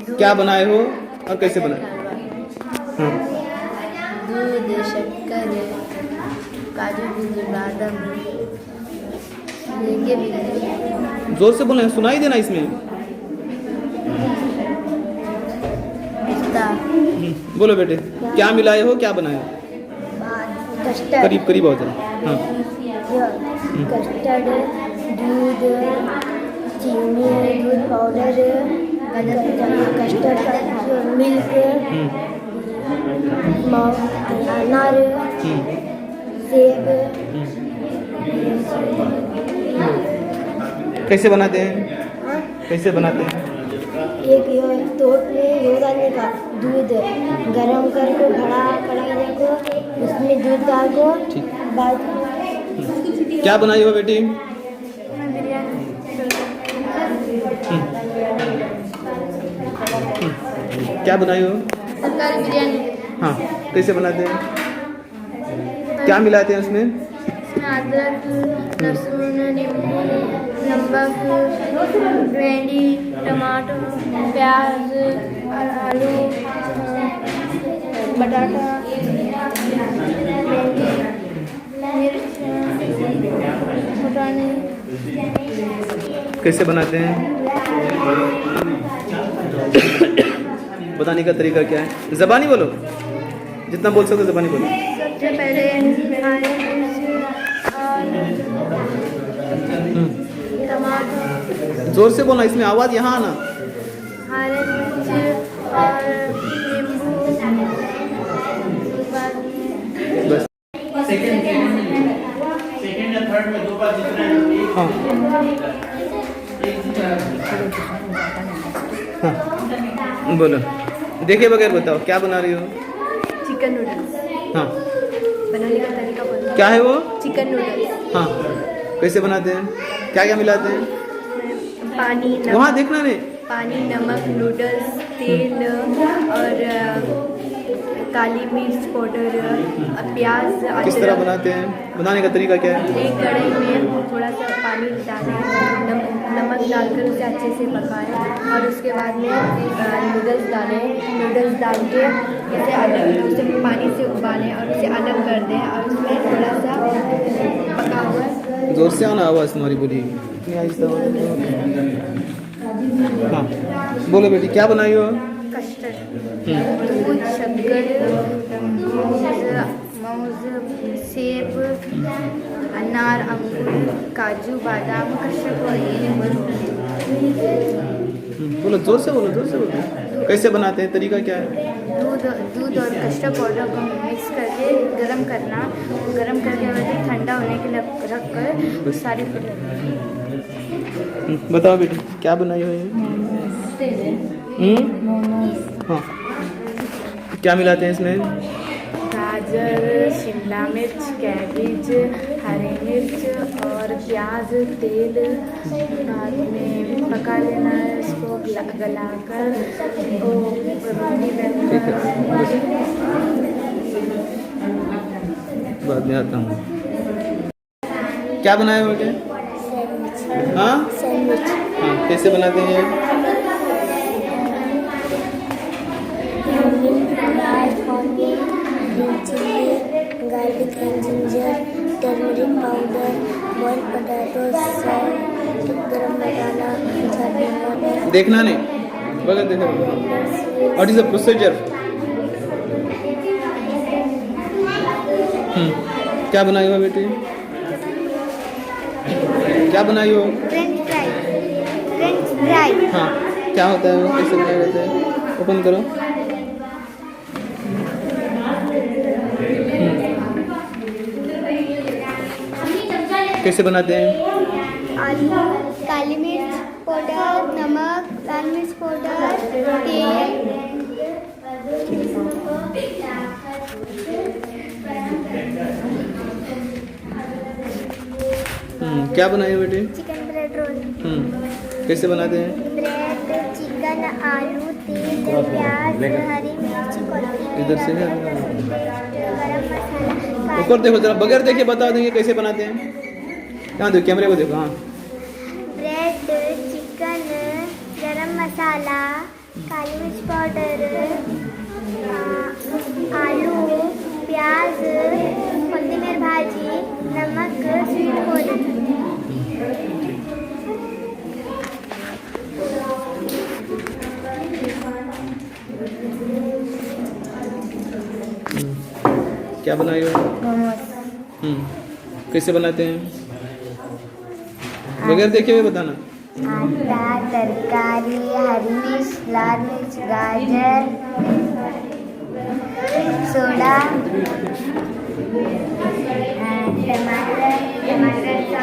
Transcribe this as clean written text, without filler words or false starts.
क्या बनाए हो और कैसे बनाए? हाँ। दूध, शक्कर, काजू, बादाम, लेके भी जोर से बोले, सुनाई देना इसमें। पिस्ता, बोलो बेटे, क्या मिलाए हो, क्या बनाए हो? कस्टर्ड, करीब करीब हो जाए। हाँ। कस्टर्ड, दूध, चीनी, दूध पाउडर, कस्टर्ड का मिल्क, अनार, सेब। कैसे बनाते हैं? कैसे बनाते हैं? एक तोप में डालने का दूध गरम करके बड़ा कढ़ाई को उसमें दूध डाल को ठीक। बाद क्या बनाई हो बेटी? क्या बनाई हो? सरकारी बिरयानी। हाँ, कैसे बनाते हैं? क्या मिलाते हैं उसमें? अदरक, लहसुन, नींबू, नमक, भिंडी, टमाटर, प्याज, आलू, बटाटा, मिर्च, बटाने। कैसे बनाते हैं? बताने का तरीका क्या है? ज़बानी बोलो, जितना बोल सको ज़बानी बोलो। सबसे पहले हरी मिर्च और टमाटर, जोर से बोलना, इसमें आवाज़ यहाँ आना। हरी मिर्च और नींबू, बस। हाँ। हाँ, बोलो। देखे बगैर बताओ, क्या बना रही हो? Chicken noodles. हाँ। बनाने का तरीका बोलो। क्या है वो? Chicken noodles. हाँ। कैसे बनाते हैं? क्या क्या मिलाते हैं? पानी, वहाँ नमक, देखना नहीं। पानी, नमक, नूडल्स, तेल और काली मिर्च पाउडर, प्याज, किस तरह अदरक। बनाते हैं? बनाने का तरीका क्या है? एक कढ़ाई में थोड़ा सा पानी डालें, नमक डालकर उसे अच्छे से पकाएं और उसके बाद में नूडल्स डालें। नूडल्स डाल के इसे अलग, उसे पानी से उबालें और उसे अलग कर दें और उसमें थोड़ा सा पका हुआ। जोर से आना, आवाज़ तुम्हारी बोली इतनी आहिस्ता हो। हाँ, बोलो बेटी, क्या बनाई हो? कस्टर्ड, दूध, शक्कर, मूज, सेब, अनार, अंगूर, काजू, बादाम, कस्टर्ड। बोलो, जोर से बोलो, जोर से बोलो। कैसे बनाते हैं? तरीका क्या है? दूध और कस्टर्ड पाउडर को मिक्स करके गरम करना, गरम करके बाद ठंडा होने के लिए रख कर सारी। बताओ बेटी, क्या बनाई हो ये? हाँ। क्या मिलाते हैं इसमें? गाजर, शिमला मिर्च, कैबेज, हरी मिर्च और प्याज, तेल बाद में पका लेना है। इसको गलाकर बाद में आता हूँ। क्या बनाए हो बेटे? हाँ? सैंडविच। हाँ, कैसे बनाते हैं ये? Garlic and ginger, turmeric powder, boiled potato, salt, गरम मसाला, चाट मसाला। देखना नहीं, बगैर देखो। What is the procedure? क्या बनाई हो बेटी? क्या बनाई हो? French fry. French fry. हाँ, क्या होता है वो? कैसे बनाया जाता है? ओपन करो। कैसे बनाते हैं? आलू, काली मिर्च पाउडर, नमक, लाल मिर्च पाउडर, तेल। क्या बनाए हो बेटे? Chicken bread roll. कैसे बनाते हैं? ब्रेड, चिकन, आलू, तेल, प्याज, हरी मिर्च, कोथिंबीर, इधर से है। गरम मसाला। ऊपर देखो जरा, बगैर देखे बता देंगे कैसे बनाते हैं। यहाँ देखो, कैमरे को देखो। हाँ। ब्रेड, चिकन, गरम मसाला, काली मिर्च पाउडर, आलू, प्याज, कोथिंबीर भाजी, नमक, स्वीट कॉर्न. क्या बनाए हो? मोमोज. कैसे बनाते हैं? बगैर देखे हुए बताना. आटा, तरकारी, हरी मिर्च, लाल मिर्च, गाजर, सोडा, टमाटर,